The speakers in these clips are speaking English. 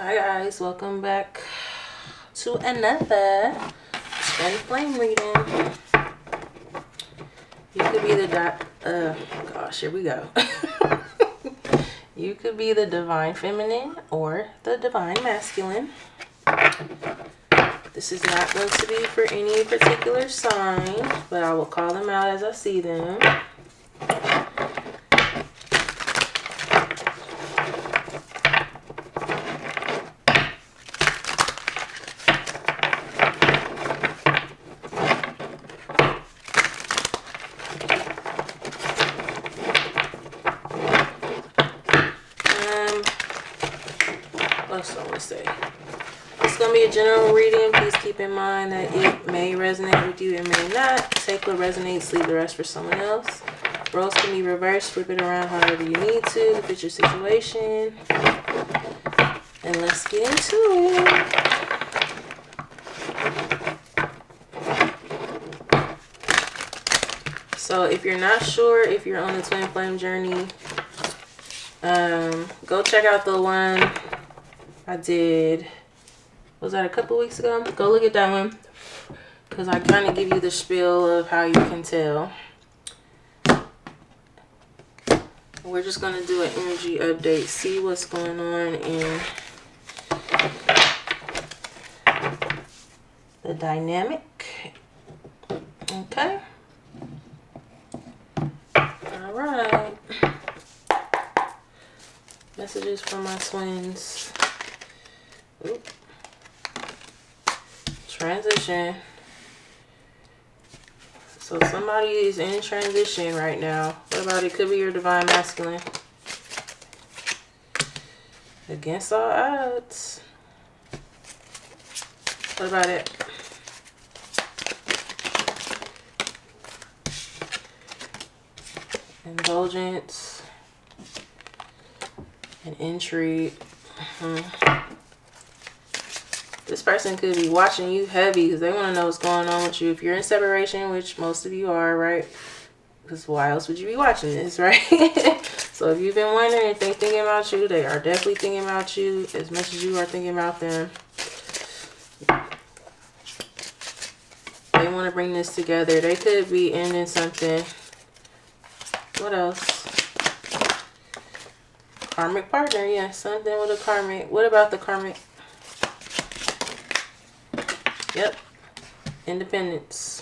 Hi guys, welcome back to another twin flame reading. You could be the gosh, here we go. You could be the divine feminine or the divine masculine. This is not going to be for any particular sign, but I will call them out as I see them. What's I want to say? It's going to be a general reading. Please keep in mind that it may resonate with you, it may not. Take what resonates, leave the rest for someone else. Roles can be reversed, flip it around however you need to fit your situation. And let's get into it. So if you're not sure if you're on the twin flame journey, go check out the one I did, was that a couple weeks ago? Go look at that one, because I kind of give you the spiel of how you can tell. We're just going to do an energy update, see what's going on in the dynamic. Okay. All right. Messages from my twins. Oop. Transition. So somebody is in transition right now. What about it? Could be your divine masculine. Against all odds. What about it? Indulgence and intrigue. This person could be watching you heavy because they want to know what's going on with you. If you're in separation, which most of you are, right? Because why else would you be watching this, right? So if you've been wondering if they're thinking about you, they are definitely thinking about you as much as you are thinking about them. They want to bring this together. They could be ending something. What else? Karmic partner, yeah, something with a karmic. What about the karmic? Yep, independence.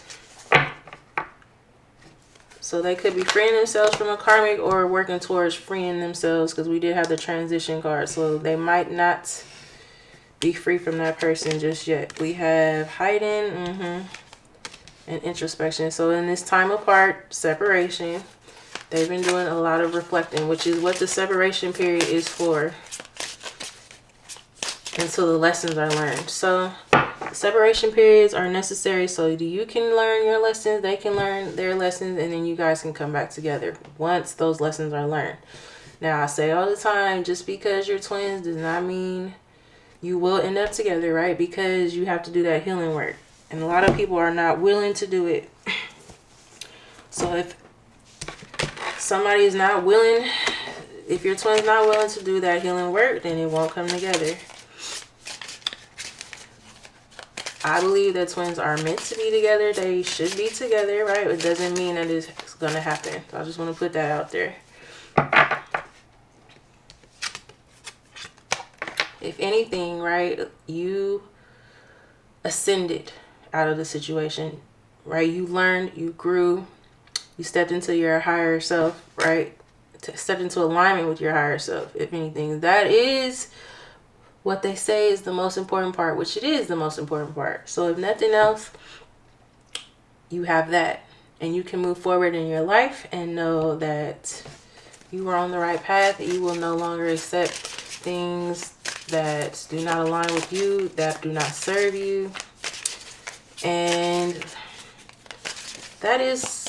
So they could be freeing themselves from a karmic or working towards freeing themselves, because we did have the transition card. So they might not be free from that person just yet. We have hiding and introspection. So in this time apart, separation, they've been doing a lot of reflecting, which is what the separation period is for, until the lessons are learned. So separation periods are necessary so you can learn your lessons, they can learn their lessons, and then you guys can come back together once those lessons are learned. Now, I say all the time, just because you're twins does not mean you will end up together, right? Because you have to do that healing work. And a lot of people are not willing to do it. So if somebody is not willing, if your twin's not willing to do that healing work, then it won't come together. I believe that twins are meant to be together. They should be together, right? It doesn't mean that it's going to happen. So I just want to put that out there. If anything, right, you ascended out of the situation, right? You learned, you grew, you stepped into your higher self, right? Stepped into alignment with your higher self. If anything, that is what they say is the most important part, which it is the most important part. So if nothing else, you have that, and you can move forward in your life and know that you are on the right path. You will no longer accept things that do not align with you, that do not serve you. And that is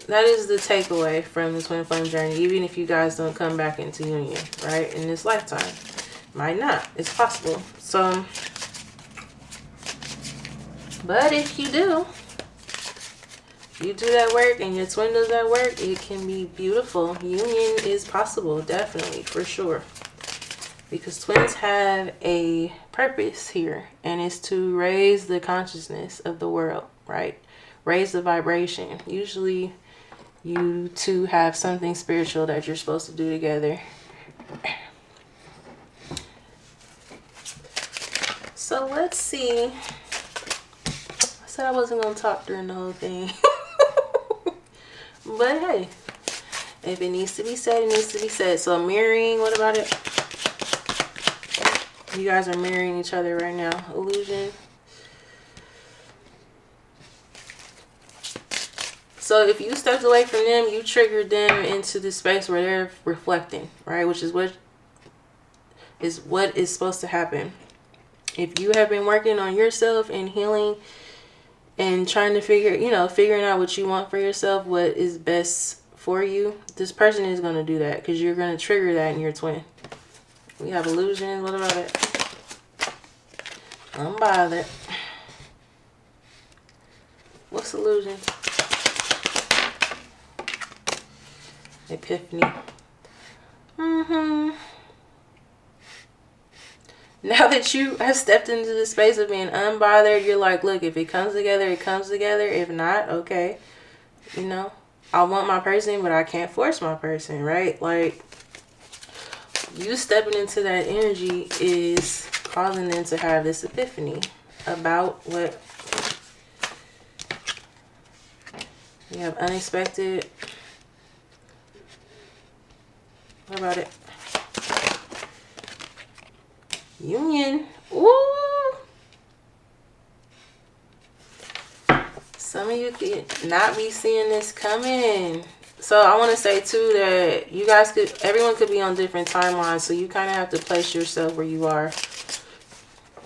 the takeaway from the twin flame journey, even if you guys don't come back into union, right, in this lifetime. Might not. It's possible. So, but if you do that work and your twin does that work, it can be beautiful. Union is possible, definitely, for sure. Because twins have a purpose here, and it's to raise the consciousness of the world, right? Raise the vibration. Usually you two have something spiritual that you're supposed to do together. So let's see. I said I wasn't going to talk during the whole thing. But hey, if it needs to be said, it needs to be said. So mirroring, what about it? You guys are mirroring each other right now. Illusion. So if you stepped away from them, you triggered them into the space where they're reflecting, right? Which is what is supposed to happen. If you have been working on yourself and healing and trying to figuring out what you want for yourself, what is best for you, this person is going to do that because you're going to trigger that in your twin. We have illusion. What about it? Unbothered. What's illusion? Epiphany. Now that you have stepped into the space of being unbothered, you're like, look, if it comes together, it comes together. If not, okay. You know, I want my person, but I can't force my person, right? Like, you stepping into that energy is causing them to have this epiphany about what you have. Unexpected. What about it? Union. Ooh. Some of you could not be seeing this coming. So I want to say too that you guys everyone could be on different timelines. So you kind of have to place yourself where you are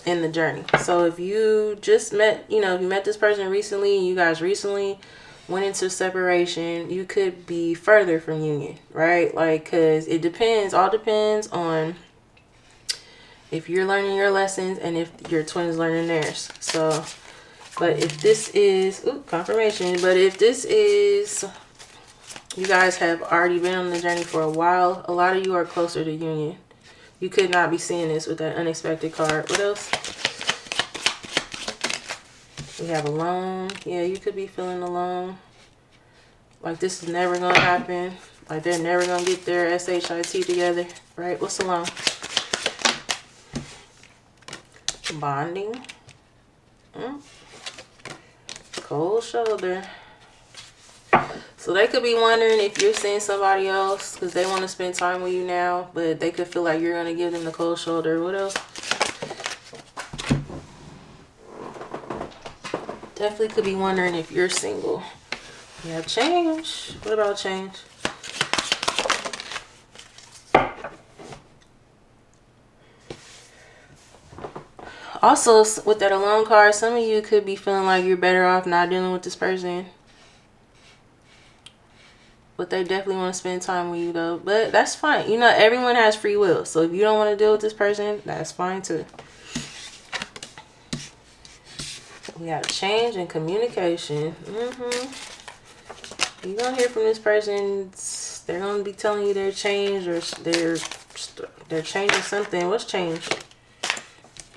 in the journey. So if you just met, if you met this person recently, you guys recently went into separation, you could be further from union, right? Like, because it all depends on if you're learning your lessons and if your twin is learning theirs. So, but if this is, confirmation, but if this is, you guys have already been on the journey for a while, a lot of you are closer to union. You could not be seeing this with that unexpected card. What else? We have alone. Yeah, you could be feeling alone. Like this is never going to happen. Like they're never going to get their SHIT together. Right? What's alone? Bonding. Cold shoulder. So they could be wondering if you're seeing somebody else because they want to spend time with you now. But they could feel like you're going to give them the cold shoulder. What else? Definitely could be wondering if you're single. You have change. What about change? Also, with that alone card, some of you could be feeling like you're better off not dealing with this person. But they definitely want to spend time with you, though. But that's fine. Everyone has free will. So if you don't want to deal with this person, that's fine, too. We have change and communication. You're going to hear from this person. They're going to be telling you their change or they're changing something. What's changed?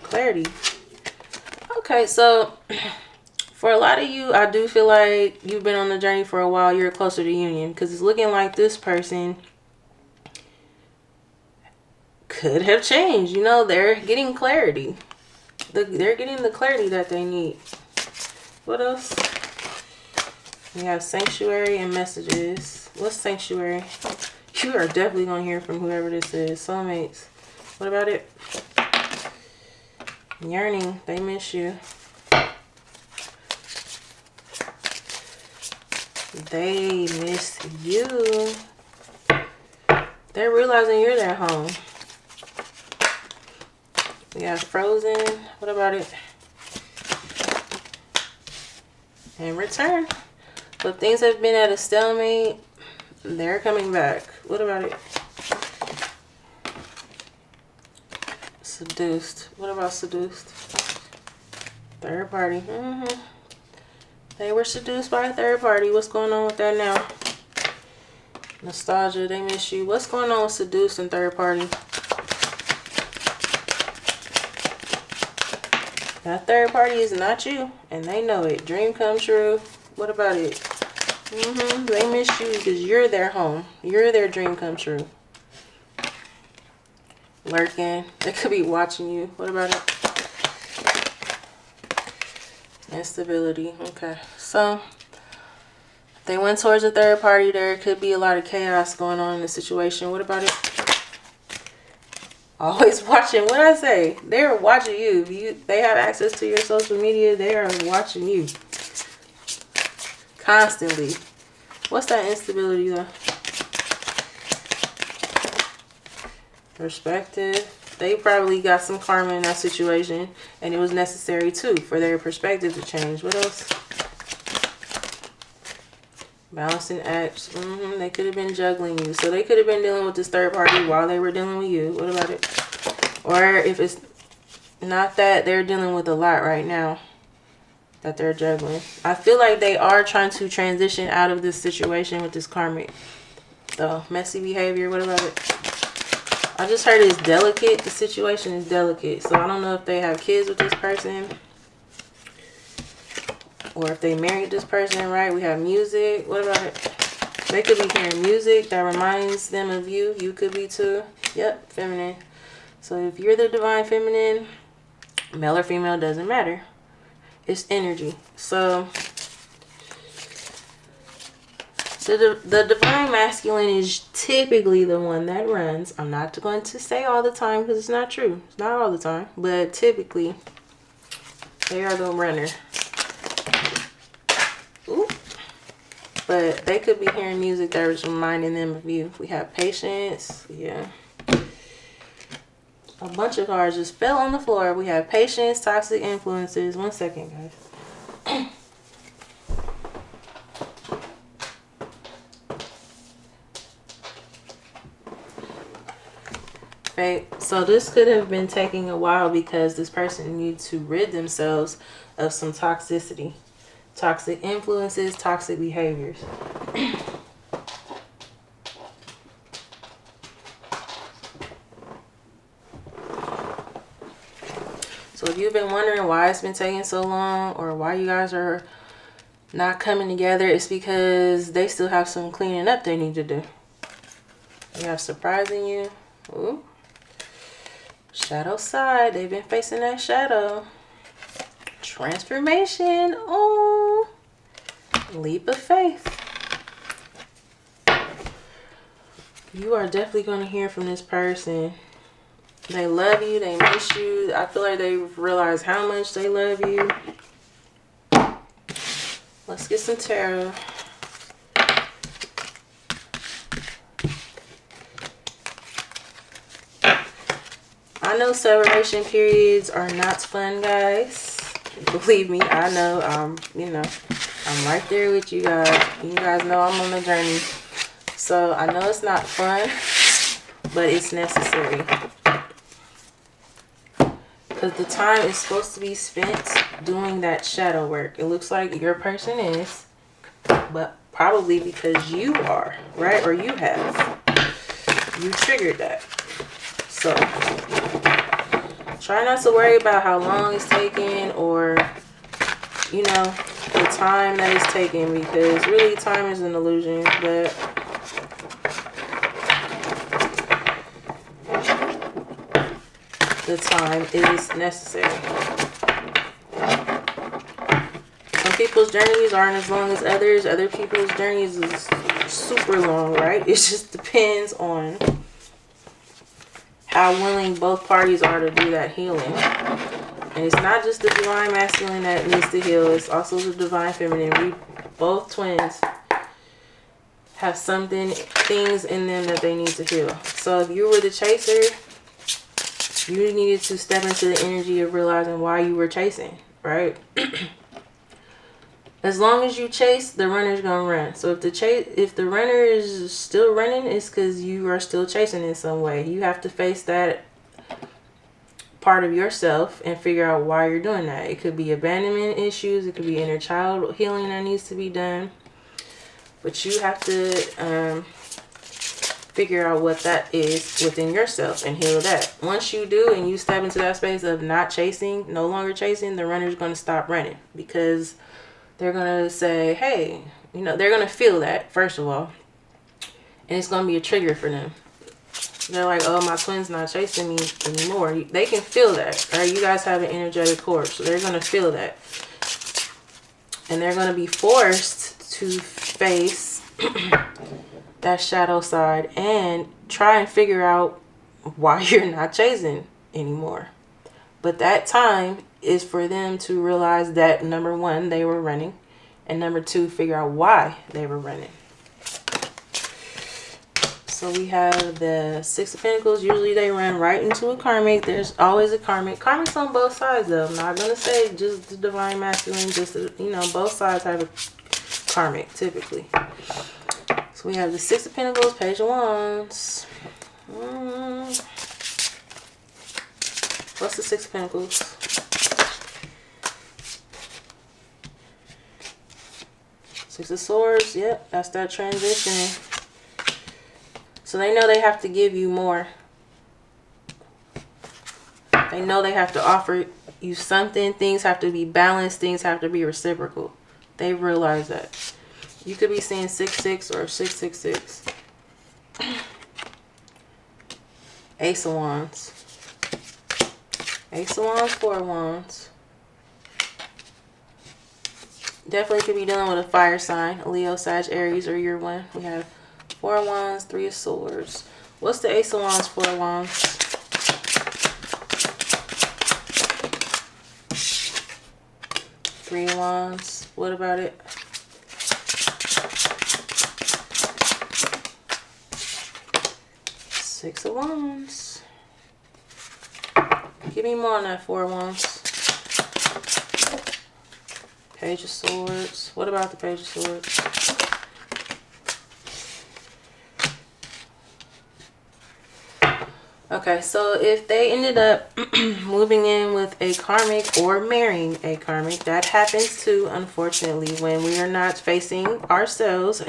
Clarity. Okay, so for a lot of you, I do feel like you've been on the journey for a while. You're closer to union because it's looking like this person could have changed. They're getting clarity. They're getting the clarity that they need. What else? We have sanctuary and messages. What's sanctuary? You are definitely going to hear from whoever this is. Soulmates. What about it? Yearning. They miss you. They miss you. They're realizing you're their home. We have frozen. What about it? And return. But things have been at a stalemate. They're coming back. What about it? Seduced. What about seduced? Third party. They were seduced by a third party. What's going on with that now? Nostalgia. They miss you. What's going on with seduced and third party? That third party is not you, and they know it. Dream come true. What about it? They miss you because you're their home. You're their dream come true. Lurking. They could be watching you. What about it? Instability. Okay. So, they went towards a third party. There could be a lot of chaos going on in the situation. What about it? Always watching. What I say? They're watching you. They have access to your social media. They are watching you. Constantly. What's that instability though? Perspective. They probably got some karma in that situation, and it was necessary too for their perspective to change. What else? Balancing acts. They could have been juggling you. So they could have been dealing with this third party while they were dealing with you. What about it? Or if it's not that, they're dealing with a lot right now that they're juggling. I feel like they are trying to transition out of this situation with this karmic. So, messy behavior. What about it? I just heard it's delicate. The situation is delicate. So, I don't know if they have kids with this person. Or if they married this person, right? We have music. What about it? They could be hearing music that reminds them of you. You could be too. Yep, feminine. So if you're the divine feminine, male or female, doesn't matter. It's energy. So the divine masculine is typically the one that runs. I'm not going to say all the time because it's not true. It's not all the time. But typically, they are the runner. Ooh. But they could be hearing music that is reminding them of you. We have patience. Yeah. A bunch of cards just fell on the floor. We have patience, toxic influences. 1 second, guys. Right. So this could have been taking a while because this person needs to rid themselves of some toxicity. Toxic influences, toxic behaviors. So if you've been wondering why it's been taking so long or why you guys are not coming together, it's because they still have some cleaning up they need to do. You have surprising you. Ooh. Shadow side. They've been facing that shadow. Transformation. Oh. Leap of faith. You are definitely going to hear from this person. They love you. They miss you. I feel like they realize how much they love you. Let's get some tarot. I know separation periods are not fun, guys. Believe me, I know. You know, I'm right there with you guys. You guys know I'm on the journey. So I know it's not fun, but it's necessary. Because the time is supposed to be spent doing that shadow work. It looks like your person is, but probably because you are, right? Or you have. You triggered that. So try not to worry about how long it's taking or, you know, the time that it's taking, because really time is an illusion. But the time is necessary. Some people's journeys aren't as long as others. Other people's journeys is super long, right? It just depends on how willing both parties are to do that healing. And it's not just the divine masculine that needs to heal. It's also the divine feminine. We both twins have things in them that they need to heal. So if you were the chaser, you needed to step into the energy of realizing why you were chasing, right? As long as you chase, the runner's gonna run. So if the runner is still running, it's because you are still chasing in some way. You have to face that part of yourself and figure out why you're doing that. It could be abandonment issues. It could be inner child healing that needs to be done. But you have to figure out what that is within yourself and heal that. Once you do and you step into that space of not chasing, no longer chasing, the runner's going to stop running, because they're going to say, hey, you know, they're going to feel that, first of all, and it's going to be a trigger for them. They're like, oh, my twin's not chasing me anymore. They can feel that, right? You guys have an energetic cord, so they're going to feel that. And they're going to be forced to face that shadow side and try and figure out why you're not chasing anymore. But that time is for them to realize that, number one, they were running, and number two, figure out why they were running. So we have the Six of Pentacles. Usually they run right into a karmic. There's always a karmic. Karmic's on both sides, though. I'm not going to say just the divine masculine. Just, you know, both sides have a karmic, typically. So we have the Six of Pentacles, Page of Wands. What's the Six of Pentacles? Six of Swords. Yep, that's that transition. So they know they have to give you more. They know they have to offer you something. Things have to be balanced. Things have to be reciprocal. They realize that. You could be seeing 6-6 or 666. Ace of Wands. Ace of Wands, Four of Wands. Definitely could be dealing with a fire sign. A Leo, Sag, Aries, or your one. We have Four of Wands, Three of Swords. What's the Ace of Wands, Four of Wands? Three of Wands. What about it? Six of Wands. Give me more on that Four of Wands. Page of Swords. What about the Page of Swords? Okay, so if they ended up moving in with a karmic or marrying a karmic, that happens too, unfortunately, when we are not facing ourselves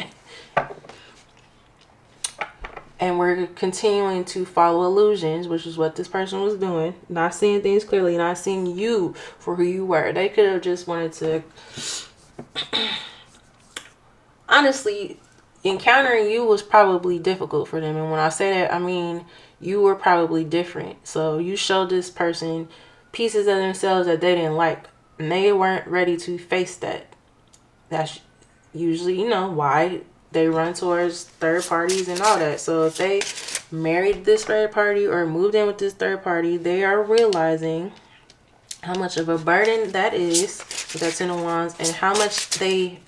and we're continuing to follow illusions, which is what this person was doing. Not seeing things clearly, not seeing you for who you were. They could have just wanted to... Honestly, encountering you was probably difficult for them. And when I say that, I mean... you were probably different. So you showed this person pieces of themselves that they didn't like. And they weren't ready to face that. That's usually, you know, why they run towards third parties and all that. So if they married this third party or moved in with this third party, they are realizing how much of a burden that is with that Ten of Wands, and how much they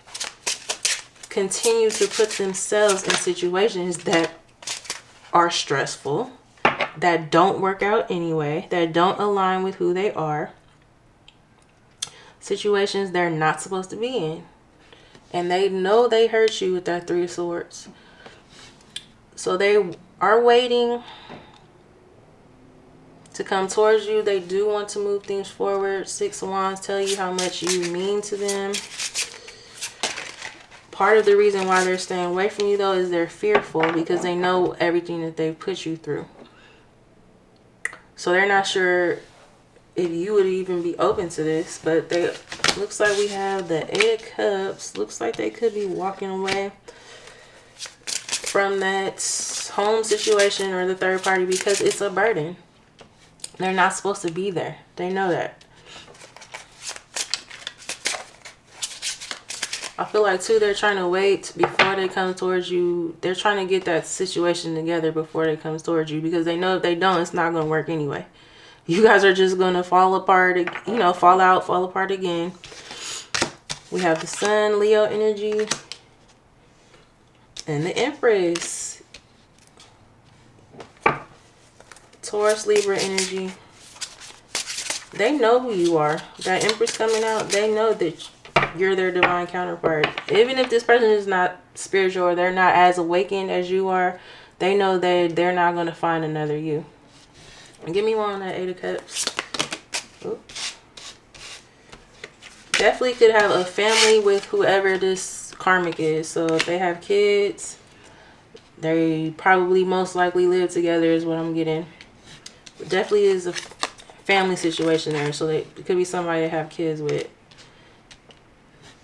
continue to put themselves in situations that are stressful, that don't work out anyway, that don't align with who they are, situations they're not supposed to be in. And they know they hurt you with that Three of Swords. So they are waiting to come towards you. They do want to move things forward. Six of Wands tell you how much you mean to them. Part of the reason why they're staying away from you, though, is they're fearful because they know everything that they've put you through. So they're not sure if you would even be open to this. But they looks like we have the Eight of Cups. Looks like they could be walking away from that home situation or the third party because it's a burden. They're not supposed to be there. They know that. I feel like, too, they're trying to wait before they come towards you. They're trying to get that situation together before they come towards you, because they know if they don't, it's not going to work anyway. You guys are just going to fall apart, you know, fall out, fall apart again. We have the Sun, Leo energy, and the Empress. Taurus, Libra energy. They know who you are. That Empress coming out, they know that you're their divine counterpart. Even if this person is not spiritual or they're not as awakened as you are, they know that they're not going to find another you. Give me one on that Eight of Cups. Oops. Definitely could have a family with whoever this karmic is. So if they have kids, They probably most likely live together is what I'm getting. But definitely is a family situation there. So it could be somebody to have kids with.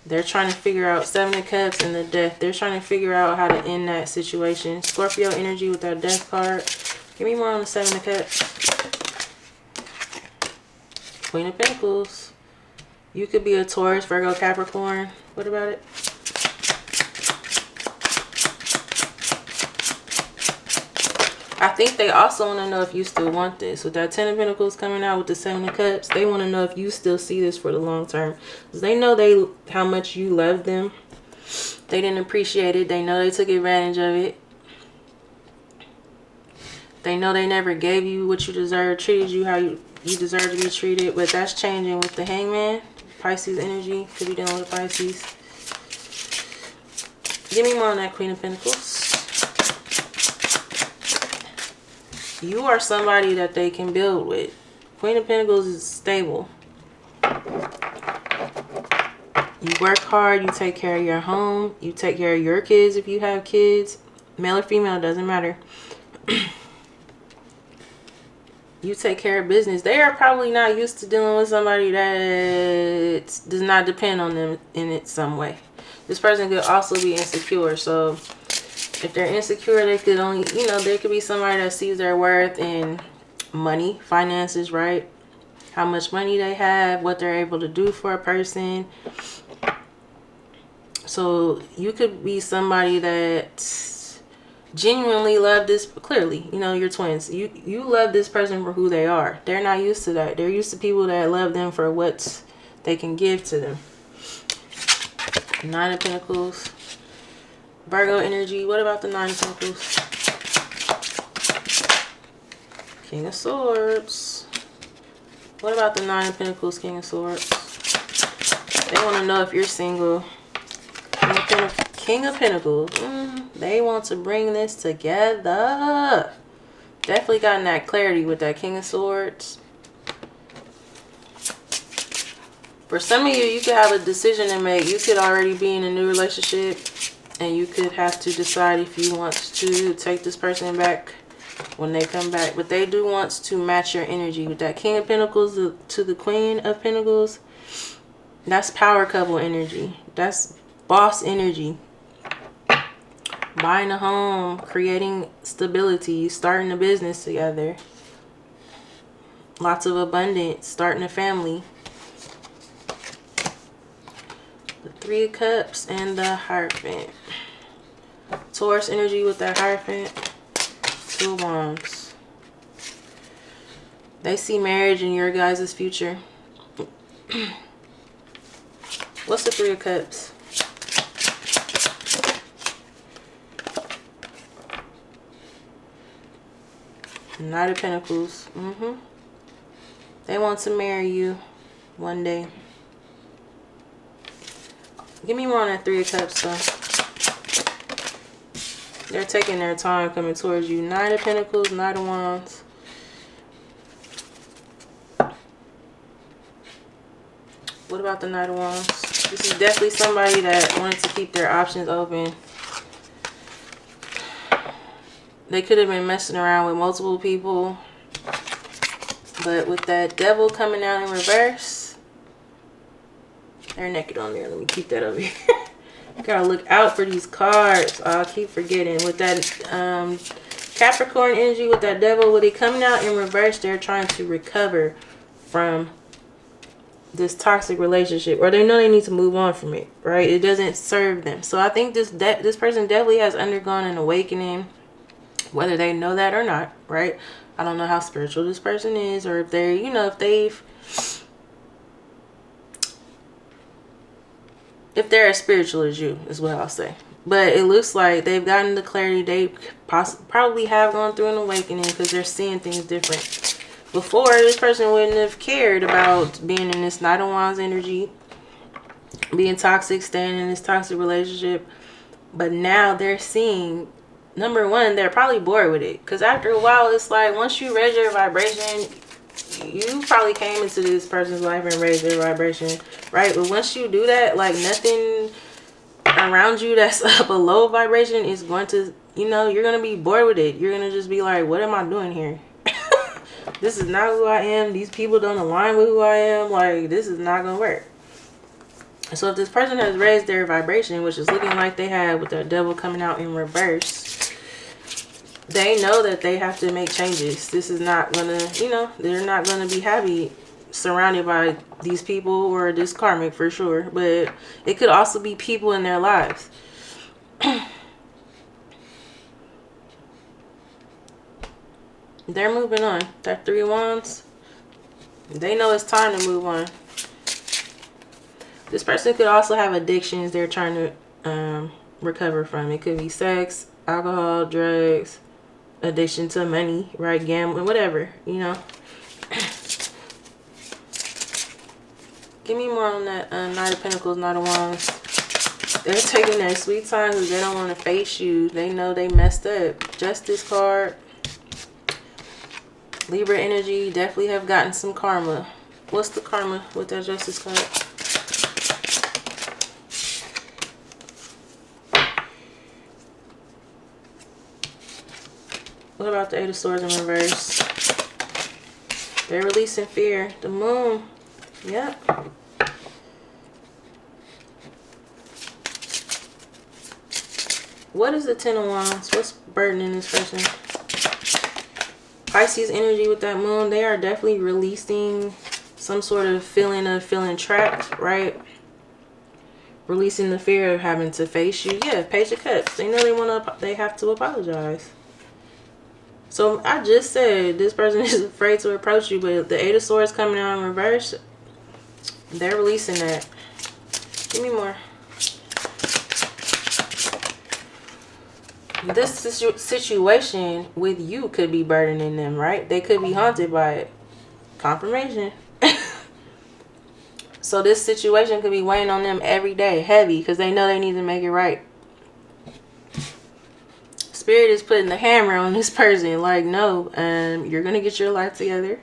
They're trying to figure out 7 of Cups and the Death. They're trying to figure out how to end that situation. Scorpio energy with that Death card. Give me more on the 7 of Cups. Queen of Pentacles. You could be a Taurus, Virgo, Capricorn. What about it? I think they also want to know if you still want this. With that 10 of Pentacles coming out with the 7 of Cups, they want to know if you still see this for the long term. Because they know how much you love them. They didn't appreciate it. They know they took advantage of it. They know they never gave you what you deserve, treated you how you deserve to be treated. But that's changing with the Hangman. Pisces energy. Could be dealing with Pisces. Give me more on that Queen of Pentacles. You are somebody that they can build with. Queen of Pentacles is stable. You work hard. You take care of your home. You take care of your kids if you have kids. Male or female, doesn't matter. You take care of business. They are probably not used to dealing with somebody that does not depend on them in it some way. This person could also be insecure. So if they're insecure, they could only, you know, there could be somebody that sees their worth in money, finances, right? How much money they have, what they're able to do for a person. So you could be somebody that genuinely love this. Clearly, you know, you're twins. You love this person for who they are. They're not used to that. They're used to people that love them for what they can give to them. 9 of Pentacles. Virgo energy. What about the 9 of Pentacles? King of Swords. What about the 9 of Pentacles, King of Swords? They want to know if you're single. King of Pentacles. They want to bring this together. Definitely gotten that clarity with that King of Swords. For some of you, you could have a decision to make. You could already be in a new relationship. And you could have to decide if you want to take this person back when they come back. But they do want to match your energy. With that King of Pentacles to the Queen of Pentacles, that's power couple energy. That's boss energy. Buying a home, creating stability, starting a business together. Lots of abundance, starting a family. The 3 of Cups and the Hierophant. Taurus energy with that Hierophant. 2 of Wands. They see marriage in your guys' future. What's the 3 of Cups? Knight of Pentacles. They want to marry you one day. Give me more on that 3 of Cups, though. They're taking their time coming towards you. 9 of Pentacles, 9 of Wands. What about the Knight of Wands? This is definitely somebody that wanted to keep their options open. They could have been messing around with multiple people. But with that Devil coming out in reverse, they're naked on there. Let me keep that over here. Gotta look out for these cards. I'll keep forgetting. With that Capricorn energy, with that Devil, with it coming out in reverse, they're trying to recover from this toxic relationship, or they know they need to move on from it, right? It doesn't serve them. So I think this person definitely has undergone an awakening, whether they know that or not, right? I don't know how spiritual this person is, or if they're, you know, if they're as spiritual as you, is what I'll say. But it looks like they've gotten the clarity. They probably have gone through an awakening because they're seeing things different. Before, this person wouldn't have cared about being in this Knight of Wands energy, being toxic, staying in this toxic relationship. But now they're seeing, number one, they're probably bored with it. Because after a while, it's like once you raise your vibration, you probably came into this person's life and raised their vibration, right? But once you do that, like nothing around you that's up a low vibration is going to you know, you're going to be bored with it. You're going to just be like, what am I doing here? This is not who I am. These people don't align with who I am. Like, this is not going to work. So if this person has raised their vibration, which is looking like they have with the devil coming out in reverse, they know that they have to make changes. This is not going to, you know, they're not going to be happy surrounded by these people or this karmic for sure. But it could also be people in their lives. They're moving on. That 3 of Wands, they know it's time to move on. This person could also have addictions they're trying to recover from. It could be sex, alcohol, drugs, addiction to money, right? Gambling, whatever, you know. Give me more on that Knight of Pentacles, Knight of Wands. They're taking their sweet time because they don't want to face you. They know they messed up. Justice card. Libra energy, definitely have gotten some karma. What's the karma with that Justice card? What about the 8 of Swords in reverse? They're releasing fear. The Moon. Yep. What is the 10 of Wands? What's burdening this person? Pisces energy with that Moon. They are definitely releasing some sort of feeling trapped, right? Releasing the fear of having to face you. Yeah, Page of Cups. They know they have to apologize. So I just said this person is afraid to approach you, but the 8 of Swords coming out in reverse, they're releasing that. Give me more. This situation with you could be burdening them, right? They could be haunted by it. Confirmation. So this situation could be weighing on them every day, heavy, because they know they need to make it right. Spirit is putting the hammer on this person. Like, no, you're going to get your life together.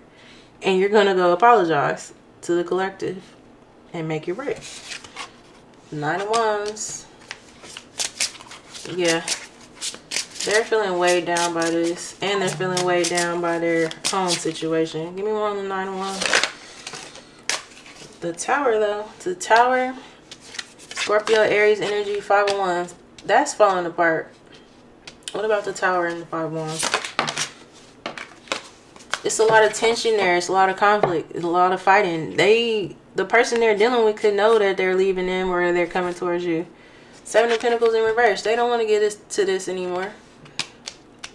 And you're going to go apologize to the collective. And make it right. 9 of Wands. Yeah. They're feeling weighed down by this. And they're feeling weighed down by their home situation. Give me more on the 9 of Wands. The Tower, though. The Tower. Scorpio, Aries energy, 5 of Wands. That's falling apart. What about the Tower and the 5 of Wands? It's a lot of tension there. It's a lot of conflict. It's a lot of fighting. The person they're dealing with could know that they're leaving them or they're coming towards you. 7 of Pentacles in reverse. They don't want to get to this anymore.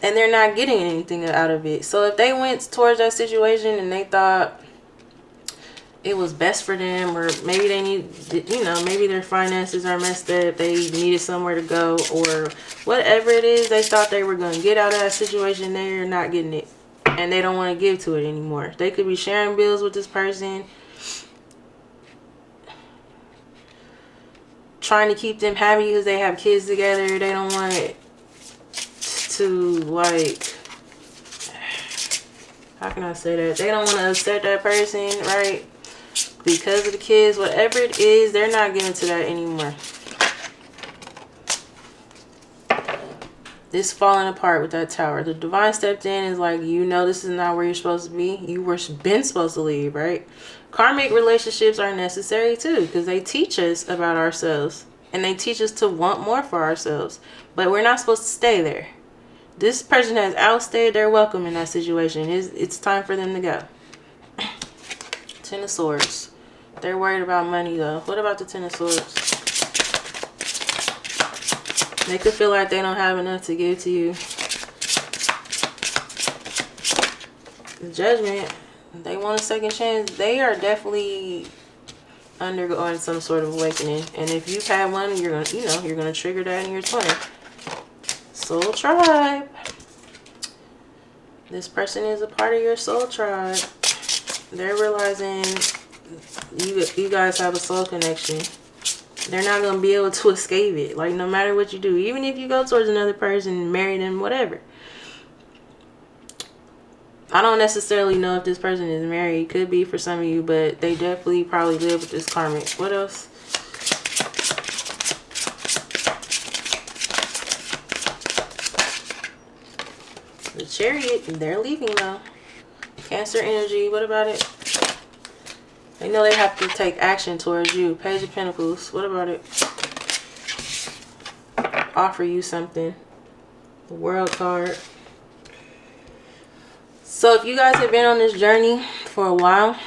And they're not getting anything out of it. So if they went towards that situation and they thought it was best for them, or maybe they need, you know, maybe their finances are messed up, they needed somewhere to go, or whatever it is they thought they were going to get out of that situation, they're not getting it. And they don't want to give to it anymore. They could be sharing bills with this person, trying to keep them happy because they have kids together. They don't want to, like, how can I say that? They don't want to upset that person, right? Because of the kids, whatever it is, they're not getting to that anymore. This falling apart with that Tower. The Divine stepped in, is like, you know this is not where you're supposed to be. You were been supposed to leave, right? Karmic relationships are necessary too, because they teach us about ourselves. And they teach us to want more for ourselves. But we're not supposed to stay there. This person has outstayed their welcome in that situation. It's time for them to go. 10 of Swords. They're worried about money though. What about the 10 of Swords? They could feel like they don't have enough to give to you. The Judgment. They want a second chance. They are definitely undergoing some sort of awakening. And if you've had one, you're gonna, you know, you're gonna trigger that in your 20. Soul Tribe. This person is a part of your soul tribe. They're realizing you guys have a soul connection. They're not going to be able to escape it. Like, no matter what you do. Even if you go towards another person, marry them, whatever. I don't necessarily know if this person is married. Could be for some of you, but they definitely probably live with this karmic. What else? The Chariot, they're leaving though. Cancer energy, what about it? They know they have to take action towards you. Page of Pentacles, what about it? Offer you something. The World card. So if you guys have been on this journey for a while,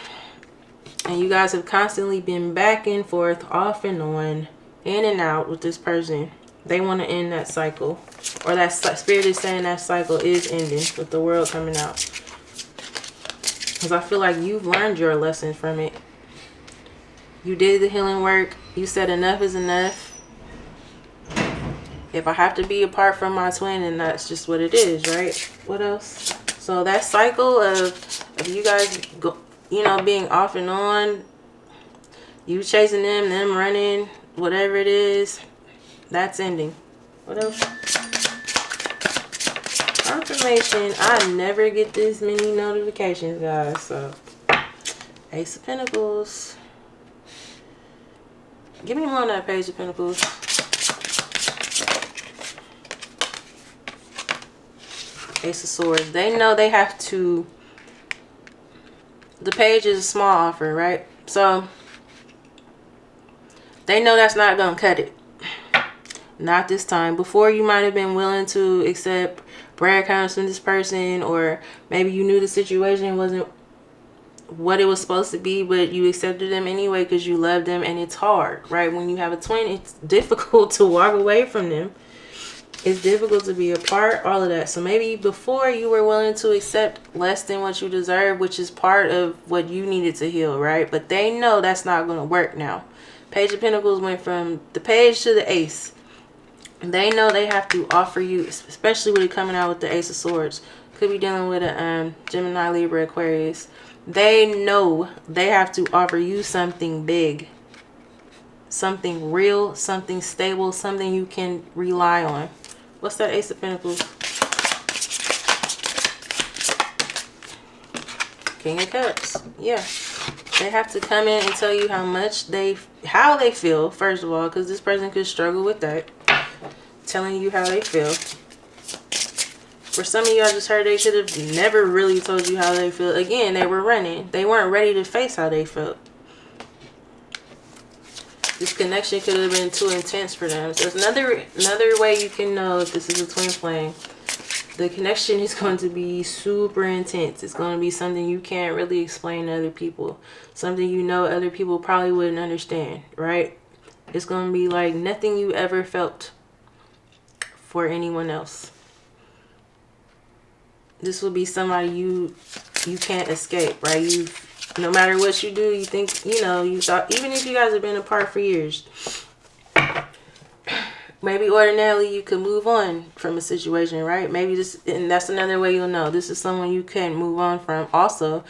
and you guys have constantly been back and forth, off and on, in and out with this person, they want to end that cycle. Or that spirit is saying that cycle is ending with the World coming out. Because I feel like you've learned your lesson from it. You did the healing work. You said enough is enough. If I have to be apart from my twin, then that's just what it is, right? What else? So that cycle of you guys go, you know, being off and on, you chasing them running, whatever it is, that's ending. What else? Confirmation. I never get this many notifications, guys. So Ace of Pentacles. Give me more on that Page of Pentacles. Ace of Swords. They know they have to. The Page is a small offer, right? So they know that's not gonna cut it. Not this time. Before, you might have been willing to accept breadcrumbs from this person, or maybe you knew the situation wasn't what it was supposed to be, but you accepted them anyway because you love them. And it's hard, right? When you have a twin, it's difficult to walk away from them. It's difficult to be apart, all of that. So maybe before, you were willing to accept less than what you deserve, which is part of what you needed to heal, right? But they know that's not going to work now. Page of Pentacles went from the Page to the Ace. They know they have to offer you, especially with it coming out with the Ace of Swords. Could be dealing with a Gemini, Libra, Aquarius. They know they have to offer you something big. Something real, something stable, something you can rely on. What's that Ace of Pentacles? King of Cups. Yeah. They have to come in and tell you how they feel, first of all, because this person could struggle with that. Telling you how they feel. For some of you, I just heard they should have never really told you how they feel. Again, they were running. They weren't ready to face how they felt. This connection could have been too intense for them. So it's another way you can know if this is a twin flame. The connection is going to be super intense. It's going to be something you can't really explain to other people. Something you know other people probably wouldn't understand, right? It's going to be like nothing you ever felt for anyone else. This will be somebody you can't escape, right? No matter what you do, you think, you know, you thought, even if you guys have been apart for years, maybe ordinarily you could move on from a situation, right? Maybe this, and that's another way you'll know this is someone you can move on from. Also,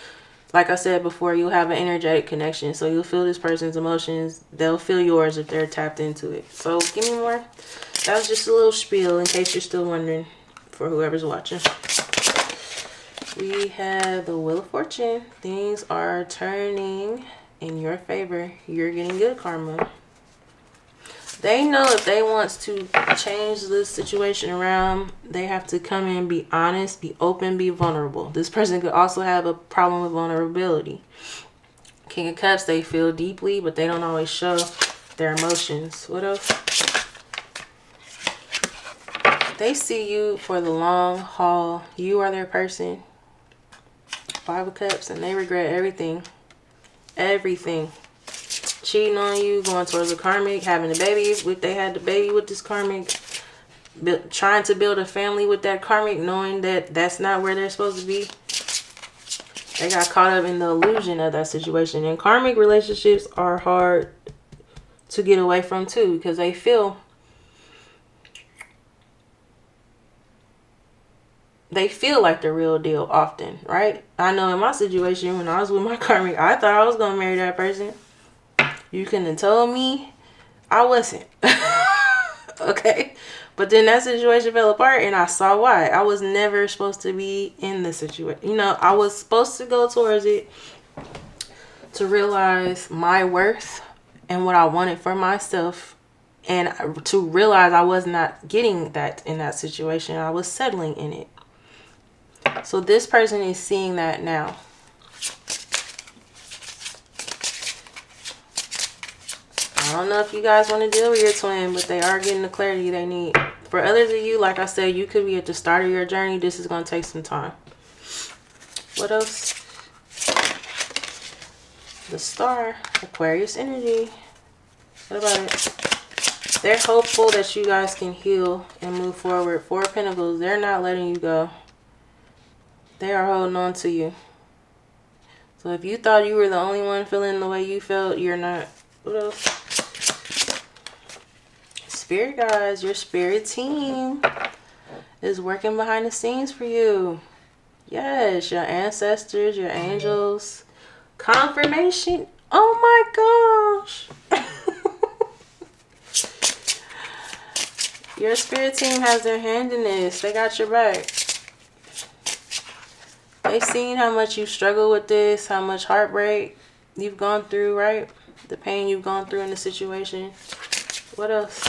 like I said before, you'll have an energetic connection. So you'll feel this person's emotions. They'll feel yours if they're tapped into it. So give me more. That was just a little spiel in case you're still wondering, for whoever's watching. We have the Wheel of Fortune. Things are turning in your favor. You're getting good karma. They know if they want to change this situation around, they have to come in, be honest, be open, be vulnerable. This person could also have a problem with vulnerability. King of Cups, they feel deeply, but they don't always show their emotions. What else? They see you for the long haul. You are their person. Five of Cups, and they regret everything. Everything. Cheating on you, going towards a karmic, having a baby. They had the baby with this karmic. Trying to build a family with that karmic, knowing that that's not where they're supposed to be. They got caught up in the illusion of that situation. And karmic relationships are hard to get away from too, because they feel like the real deal often, right? I know in my situation, when I was with my karmic, I thought I was going to marry that person. You couldn't have told me I wasn't. Okay? But then that situation fell apart and I saw why. I was never supposed to be in the situation. You know, I was supposed to go towards it to realize my worth and what I wanted for myself. And to realize I was not getting that in that situation. I was settling in it. So this person is seeing that now. I don't know if you guys want to deal with your twin, but they are getting the clarity they need. For others of you, like I said, you could be at the start of your journey. This is going to take some time. What else? The Star, Aquarius energy. What about it? They're hopeful that you guys can heal and move forward. Four of Pentacles, they're not letting you go. They are holding on to you. So if you thought you were the only one feeling the way you felt, you're not. What else? Spirit guides, your spirit team is working behind the scenes for you. Yes, your ancestors, your angels. Confirmation. Oh my gosh. Your spirit team has their hand in this. They got your back. They've seen how much you struggle with this, how much heartbreak you've gone through, right? The pain you've gone through in the situation. What else?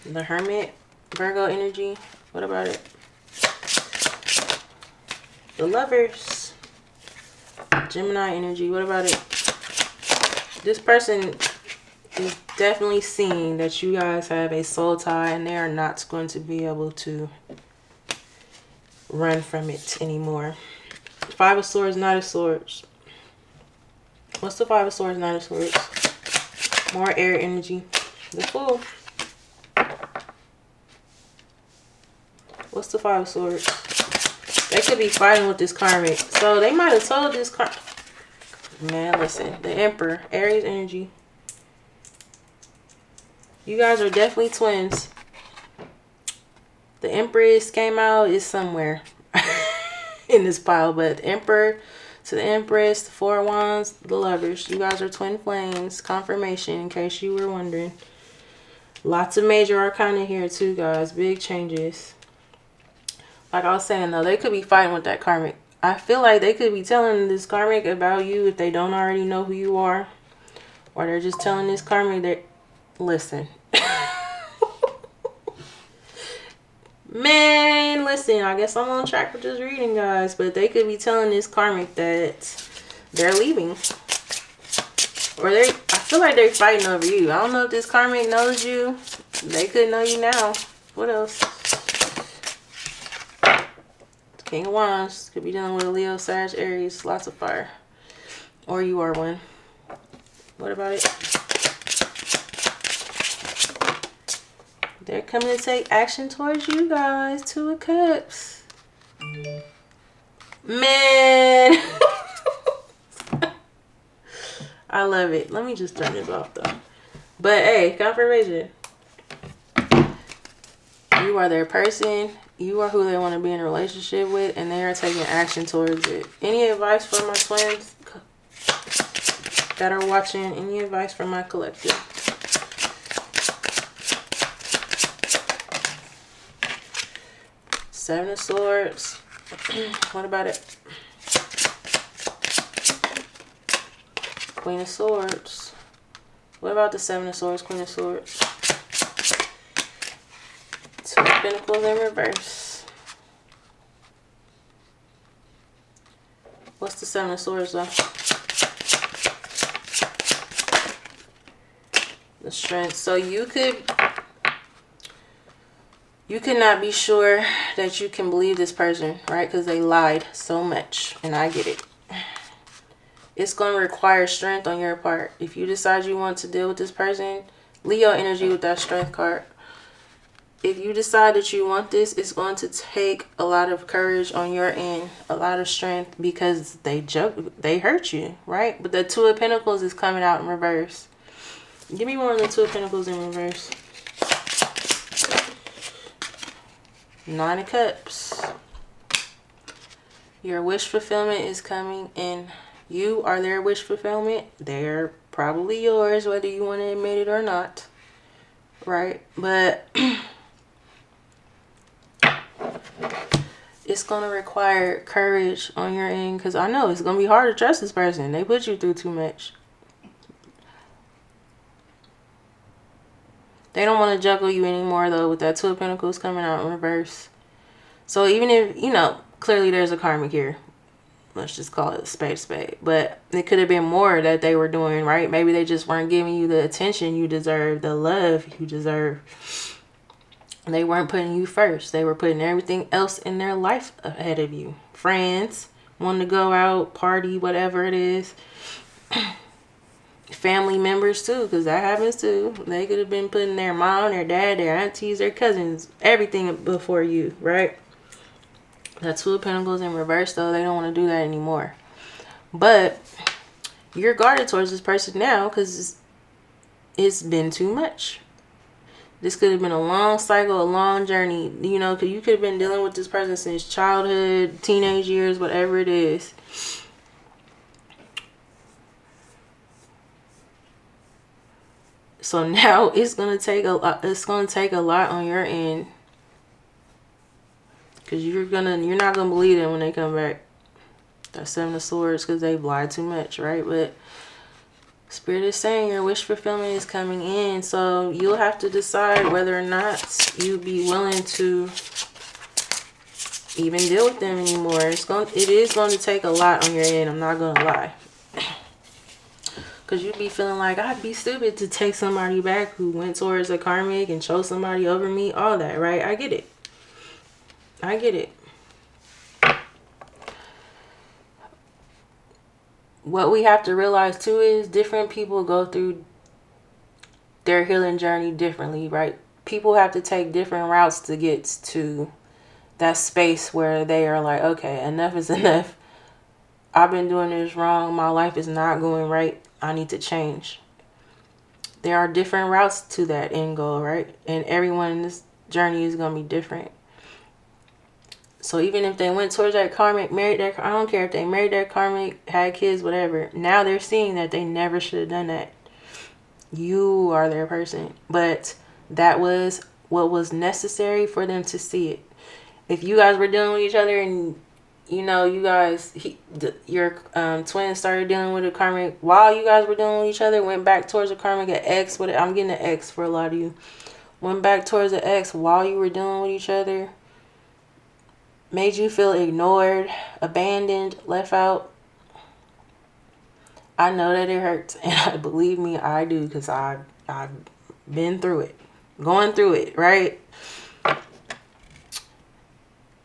The Hermit, Virgo energy. What about it? The Lovers, Gemini energy. What about it? This person is definitely seeing that you guys have a soul tie and they are not going to be able to run from it anymore. Five of Swords, Knight of Swords. What's the Five of Swords, Knight of Swords? More air energy. The Fool. What's the Five of Swords? They could be fighting with this karmic. So they might have told this man, listen. The Emperor, Aries energy. You guys are definitely twins. The Empress came out is somewhere in this pile. But the Emperor to the Empress, the Four of Wands, the Lovers. You guys are twin flames. Confirmation, in case you were wondering. Lots of major arcana here too, guys. Big changes. Like I was saying, though, they could be fighting with that karmic. I feel like they could be telling this karmic about you if they don't already know who you are. Or they're just telling this karmic that, listen. Man, listen, I guess I'm on track with this reading, guys. But they could be telling this karmic that they're leaving. Or I feel like they're fighting over you. I don't know if this karmic knows you. They could know you now. What else? King of Wands. Could be dealing with a Leo, Sag, Aries. Lots of fire. Or you are one. What about it? They're coming to take action towards you guys. Two of Cups. Man. I love it. Let me just turn this off though. But hey, confirmation. You are their person. You are who they want to be in a relationship with. And they are taking action towards it. Any advice for my twins that are watching? Any advice for my collective? Seven of Swords. What about it? Queen of Swords. What about the Seven of Swords, Queen of Swords? Two of Pentacles in reverse. What's the Seven of Swords though? The Strength. So you could not be sure that you can believe this person, right? Because they lied so much. And I get it. It's going to require strength on your part. If you decide you want to deal with this person, Leo energy with that Strength card. If you decide that you want this, it's going to take a lot of courage on your end. A lot of strength because they hurt you, right? But the Two of Pentacles is coming out in reverse. Give me more of the Two of Pentacles in reverse. Nine of Cups. Your wish fulfillment is coming in. You are their wish fulfillment. They're probably yours, whether you want to admit it or not. Right? But it's going to require courage on your end. Because I know it's going to be hard to trust this person. They put you through too much. They don't want to juggle you anymore, though, with that Two of Pentacles coming out in reverse. So even if, you know, clearly there's a karmic here. Let's just call it a spade. But it could have been more that they were doing, right? Maybe they just weren't giving you the attention you deserve, the love you deserve. They weren't putting you first. They were putting everything else in their life ahead of you. Friends, wanting to go out, party, whatever it is. Family members too, because that happens too. They could have been putting their mom, their dad, their aunties, their cousins, everything before you, right? That Two of Pentacles in reverse, though, they don't want to do that anymore. But you're guarded towards this person now because it's been too much. This could have been a long cycle, a long journey, you know, because you could have been dealing with this person since childhood, teenage years, whatever it is. So now it's gonna take a lot. It's gonna take a lot on your end, because you're not gonna believe them when they come back. That Seven of Swords, because they've lied too much, right? But Spirit is saying your wish fulfillment is coming in, so you'll have to decide whether or not you'd be willing to even deal with them anymore. It is going to take a lot on your end. I'm not gonna lie. Because you'd be feeling like, I'd be stupid to take somebody back who went towards a karmic and chose somebody over me. All that, right? I get it. I get it. What we have to realize, too, is different people go through their healing journey differently, right? People have to take different routes to get to that space where they are like, okay, enough is enough. I've been doing this wrong. My life is not going right. I need to change. There are different routes to that end goal, right? And everyone in this journey is going to be different. So even if they went towards that karmic, married that, I don't care if they married that karmic, had kids, whatever. Now they're seeing that they never should have done that. You are their person. But that was what was necessary for them to see it. If you guys were dealing with each other and, you know, you guys, your twins started dealing with a karmic while you guys were dealing with each other, went back towards a karmic, an ex, I'm getting an ex for a lot of you. Went back towards an ex while you were dealing with each other. Made you feel ignored, abandoned, left out. I know that it hurts. And believe me, I do, because I've been through it. Going through it, right?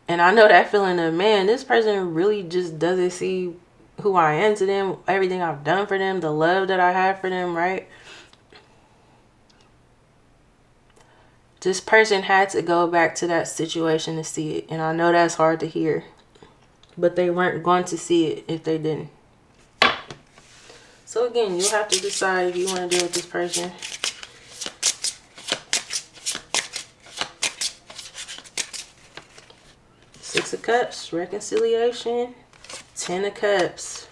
And I know that feeling of, man, this person really just doesn't see who I am to them, everything I've done for them, the love that I have for them, right? This person had to go back to that situation to see it. And I know that's hard to hear. But they weren't going to see it if they didn't. So again, you'll have to decide if you want to deal with this person. Six of Cups, reconciliation. 10 of Cups.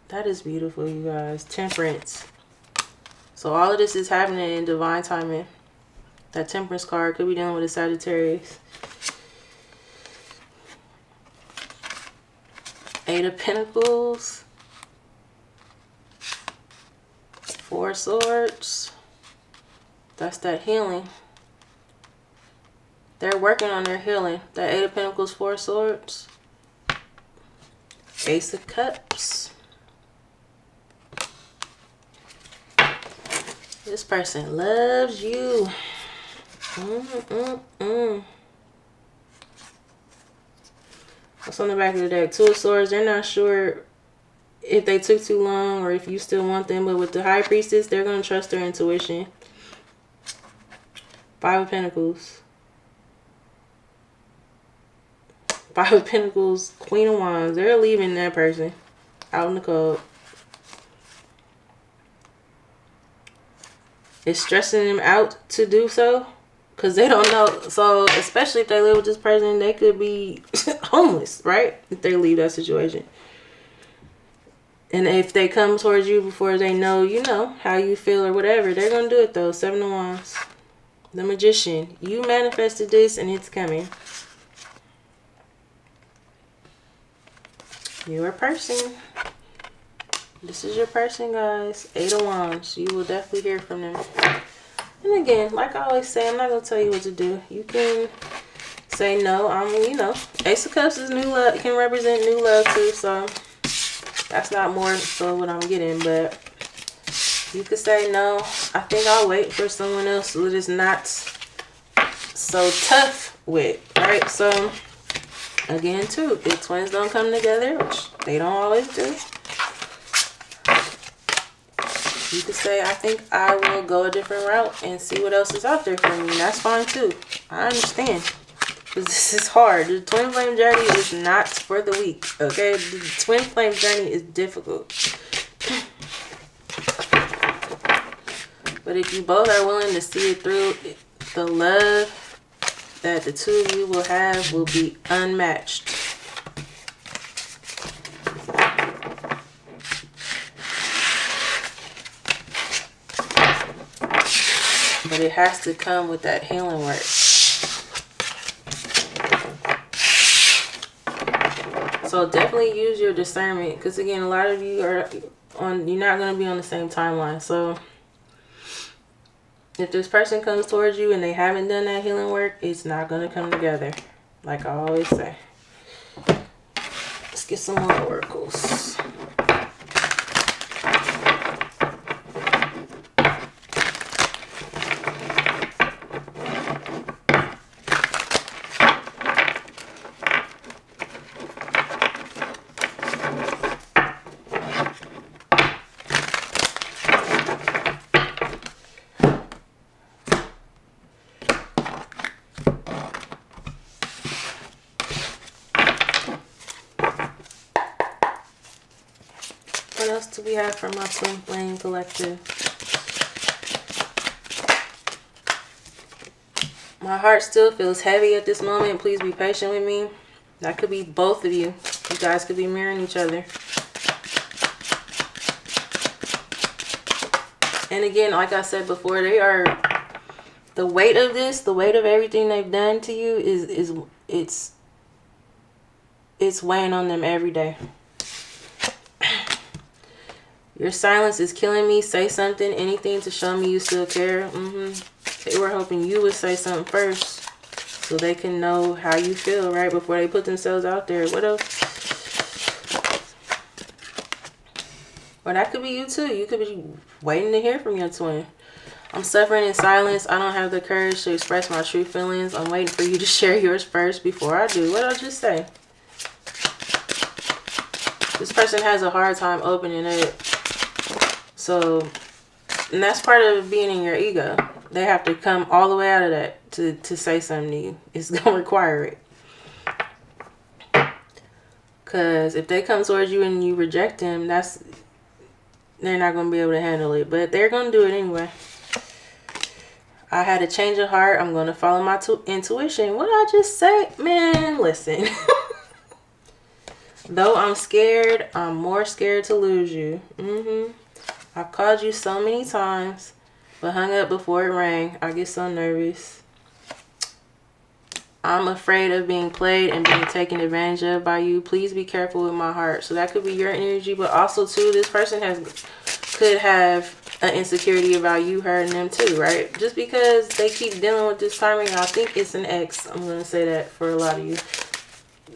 That is beautiful, you guys. Temperance. So all of this is happening in divine timing. That Temperance card could be dealing with a Sagittarius. 8 of Pentacles. 4 Swords. That's that healing. They're working on their healing. That 8 of Pentacles, 4 Swords. Ace of Cups. This person loves you. What's on the back of the deck? 2 of Swords. They're not sure if they took too long or if you still want them. But with the High Priestess, they're going to trust their intuition. 5 of Pentacles. 5 of Pentacles. Queen of Wands. They're leaving that person out in the cold. It's stressing them out to do so because they don't know. So especially if they live with this person, they could be homeless, right? If they leave that situation. And if they come towards you before they know, you know, how you feel or whatever, they're going to do it though. 7 of Wands. The Magician. You manifested this and it's coming. Your person. This is your person, guys. 8 of Wands. You will definitely hear from them. And again, like I always say, I'm not going to tell you what to do. You can say no. You know, Ace of Cups is new love, can represent new love too, so that's not more so what I'm getting, but you could say no. I think I'll wait for someone else who is not so tough with, right? So again too, if twins don't come together, which they don't always do, you could say, I think I will go a different route and see what else is out there for me. And that's fine too. I understand. Because this is hard. The twin flame journey is not for the weak. Okay? The twin flame journey is difficult. But if you both are willing to see it through, the love that the two of you will have will be unmatched. But it has to come with that healing work. So definitely use your discernment. Because again, a lot of you are you're not going to be on the same timeline. So if this person comes towards you and they haven't done that healing work, it's not going to come together. Like I always say. Let's get some more oracles. What else do we have from my twin flame collective? My heart still feels heavy at this moment. Please be patient with me. That could be both of you. You guys could be mirroring each other. And again, like I said before, they are, the weight of this, the weight of everything they've done to you it's weighing on them every day. Your silence is killing me. Say something, anything to show me you still care. They were hoping you would say something first so they can know how you feel, right? Before they put themselves out there. What else? Or that could be you too. You could be waiting to hear from your twin. I'm suffering in silence. I don't have the courage to express my true feelings. I'm waiting for you to share yours first before I do. What did I just say? This person has a hard time opening up. So, and that's part of being in your ego. They have to come all the way out of that to say something to you. It's going to require it. Because if they come towards you and you reject them, they're not going to be able to handle it. But they're going to do it anyway. I had a change of heart. I'm going to follow my intuition. What did I just say? Man, listen. Though I'm scared, I'm more scared to lose you. I've called you so many times, but hung up before it rang. I get so nervous. I'm afraid of being played and being taken advantage of by you. Please be careful with my heart. So that could be your energy, but also too, this person could have an insecurity about you hurting them too, right? Just because they keep dealing with this timing, I think it's an ex. I'm going to say that for a lot of you.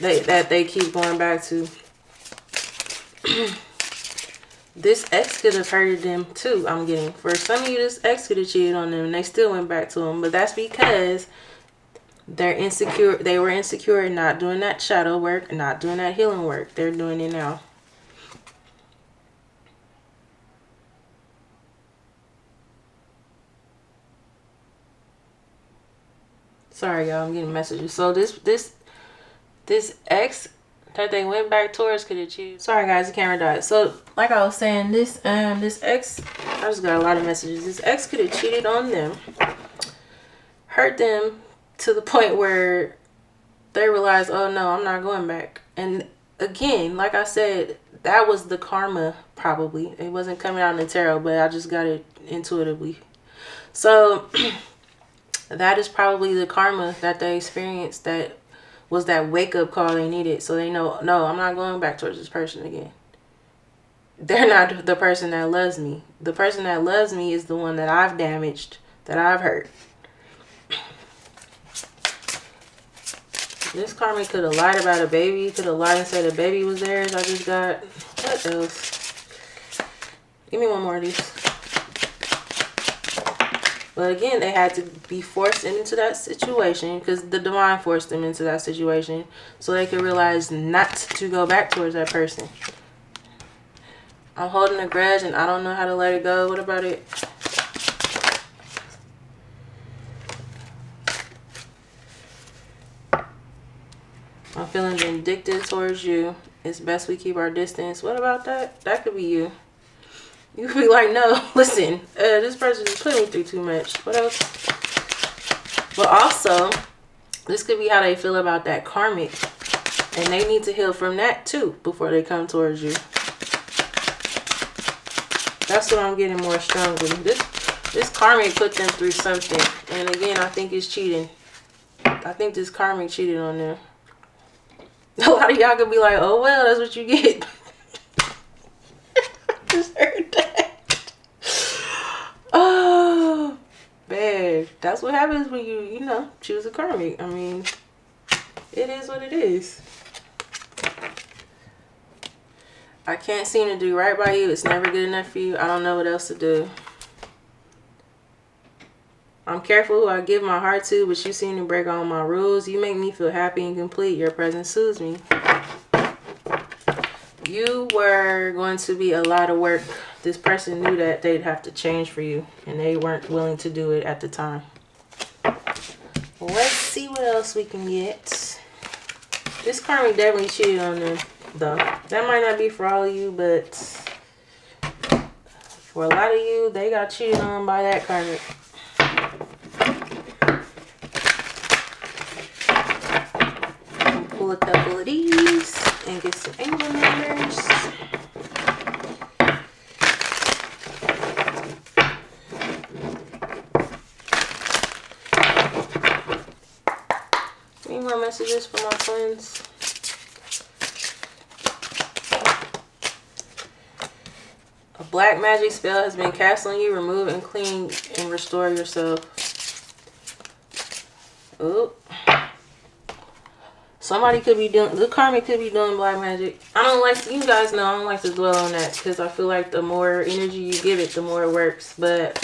That they keep going back to. This ex could have hurted them too, I'm getting. For some of you, this ex could have cheated on them and they still went back to them. But that's because they're insecure. They were insecure, not doing that shadow work, not doing that healing work. They're doing it now. Sorry, y'all, I'm getting messages. So this ex that they went back towards could have cheated. Sorry guys, the camera died. So like I was saying, this ex, I just got a lot of messages. This ex could have cheated on them, hurt them to the point where they realized, oh no, I'm not going back. And again, like I said, that was the karma probably. It wasn't coming out in the tarot, but I just got it intuitively. So that is probably the karma that they experienced, that was that wake-up call they needed. So they know, no, I'm not going back towards this person again. They're not the person that loves me. The person that loves me is the one that I've damaged, that I've hurt. This karmic could have lied about a baby. Could have lied and said a baby was theirs. I just got... What else? Give me one more of these. But again, they had to be forced into that situation because the divine forced them into that situation so they could realize not to go back towards that person. I'm holding a grudge and I don't know how to let it go. What about it? I'm feeling vindictive towards you. It's best we keep our distance. What about that? That could be you. You could be like, no, listen, this person is putting me through too much. What else? But also, this could be how they feel about that karmic. And they need to heal from that too before they come towards you. That's what I'm getting more strongly. This karmic put them through something. And again, I think it's cheating. I think this karmic cheated on them. A lot of y'all could be like, oh, well, that's what you get. Just heard that. Oh, man. That's what happens when you know, choose a karmic. I mean, it is what it is. I can't seem to do right by you. It's never good enough for you. I don't know what else to do. I'm careful who I give my heart to, but you seem to break all my rules. You make me feel happy and complete. Your presence soothes me. You were going to be a lot of work. This person knew that they'd have to change for you, and they weren't willing to do it at the time. Let's see what else we can get. This karmic definitely cheated on them, though. That might not be for all of you, but for a lot of you, they got cheated on by that karmic. Pull a couple of these and get some angel numbers. Any more messages for my friends? A black magic spell has been cast on you. Remove and clean and restore yourself. Oh. Somebody could be doing, the karmic could be doing black magic. I don't like, you guys know I don't like to dwell on that because I feel like the more energy you give it, the more it works. But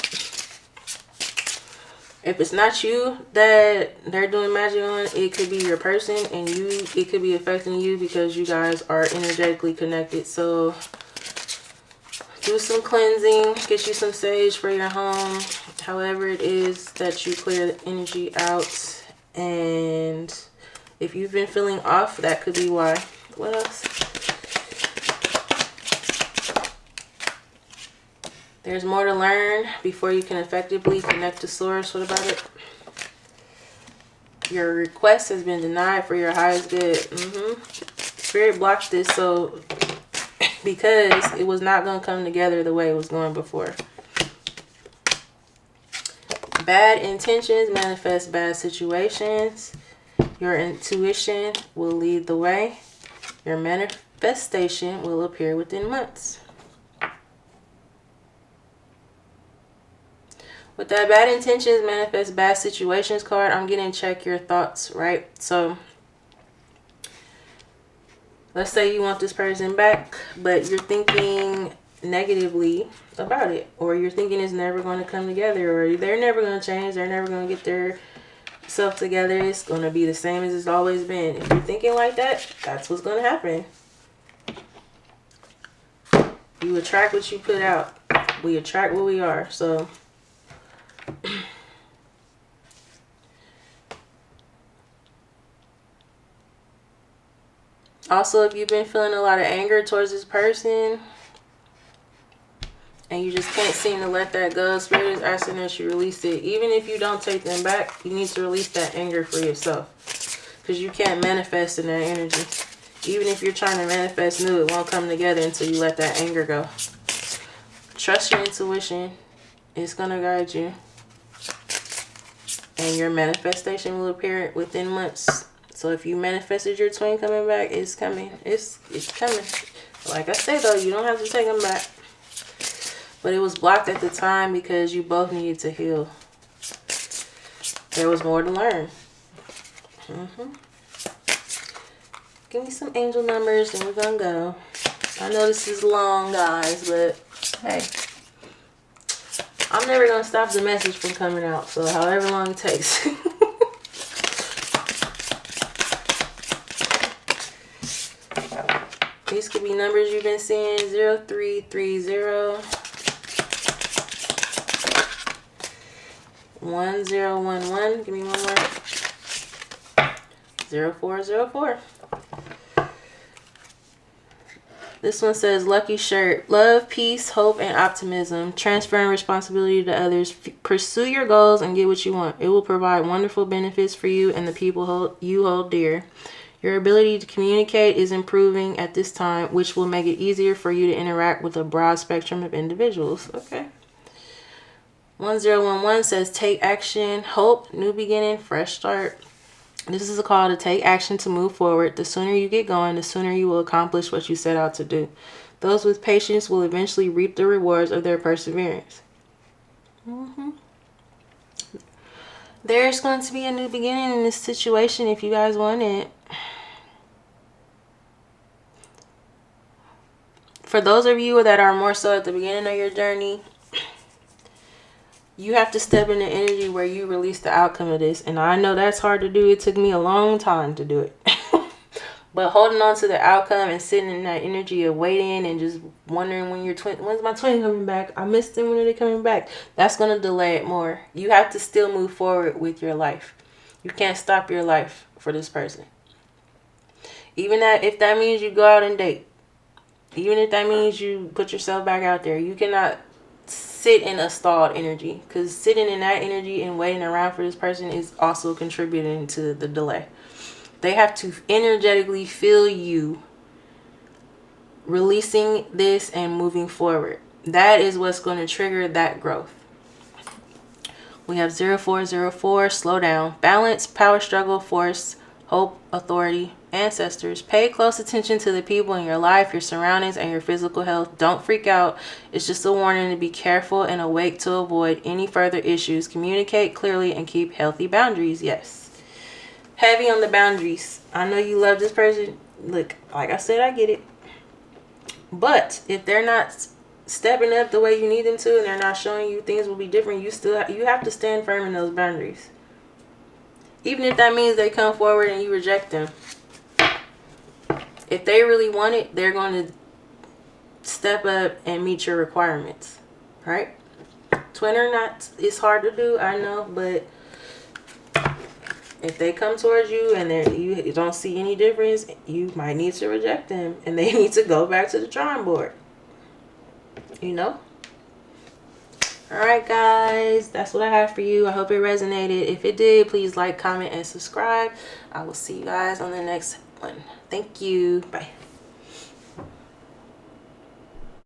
if it's not you that they're doing magic on, it could be your person, and it could be affecting you because you guys are energetically connected. So do some cleansing, get you some sage for your home, however it is that you clear the energy out. And if you've been feeling off, that could be why. What else? There's more to learn before you can effectively connect to source. What about it? Your request has been denied for your highest good. Spirit blocked this so because it was not going to come together the way it was going before. Bad intentions manifest bad situations. Your intuition will lead the way. Your manifestation will appear within months. With that bad intentions manifest bad situations card, I'm getting check your thoughts, right? So let's say you want this person back, but you're thinking negatively about it, or you're thinking it's never going to come together, or they're never going to change, they're never going to get their self together, it's going to be the same as it's always been. If you're thinking like that, that's what's going to happen. You attract what you put out. We attract what we are. So also, if you've been feeling a lot of anger towards this person and you just can't seem to let that go, Spirit is asking that you release it. Even if you don't take them back, you need to release that anger for yourself, because you can't manifest in that energy. Even if you're trying to manifest new, it won't come together until you let that anger go. Trust your intuition. It's going to guide you. And your manifestation will appear within months. So if you manifested your twin coming back, it's coming. It's coming. Like I say, though, you don't have to take them back. But it was blocked at the time because you both needed to heal. There was more to learn. Give me some angel numbers and we're gonna go. I know this is long, guys, but hey, I'm never gonna stop the message from coming out, so however long it takes. These could be numbers you've been seeing: 0330, 1011. Give me one more. 0404. This one says, lucky shirt. Love, peace, hope, and optimism. Transferring responsibility to others. Pursue your goals and get what you want. It will provide wonderful benefits for you and the people you hold dear. Your ability to communicate is improving at this time, which will make it easier for you to interact with a broad spectrum of individuals. Okay. 1011 says, take action, hope, new beginning, fresh start. This is a call to take action to move forward. The sooner you get going, the sooner you will accomplish what you set out to do. Those with patience will eventually reap the rewards of their perseverance. There's going to be a new beginning in this situation if you guys want it. For those of you that are more so at the beginning of your journey, you have to step in the energy where you release the outcome of this. And I know that's hard to do. It took me a long time to do it. But holding on to the outcome and sitting in that energy of waiting and just wondering when's my twin coming back? I missed them, when are they coming back? That's going to delay it more. You have to still move forward with your life. You can't stop your life for this person. Even if that means you go out and date. Even if that means you put yourself back out there. You cannot sit in a stalled energy, because sitting in that energy and waiting around for this person is also contributing to the delay. They have to energetically feel you releasing this and moving forward. That is what's going to trigger that growth. We have 0404, slow down, balance, power struggle, force, hope, authority, ancestors. Pay close attention to the people in your life, your surroundings, and your physical health. Don't freak out. It's just a warning to be careful and awake to avoid any further issues. Communicate clearly and keep healthy boundaries. Yes. Heavy on the boundaries. I know you love this person. Look, like I said, I get it. But if they're not stepping up the way you need them to, and they're not showing you things will be different, you have to stand firm in those boundaries. Even if that means they come forward and you reject them. If they really want it, they're going to step up and meet your requirements. Right? Twin or not, it's hard to do, I know, but if they come towards you and you don't see any difference, you might need to reject them. And they need to go back to the drawing board. You know? Alright, guys. That's what I have for you. I hope it resonated. If it did, please like, comment, and subscribe. I will see you guys on the next one. Thank you. Bye.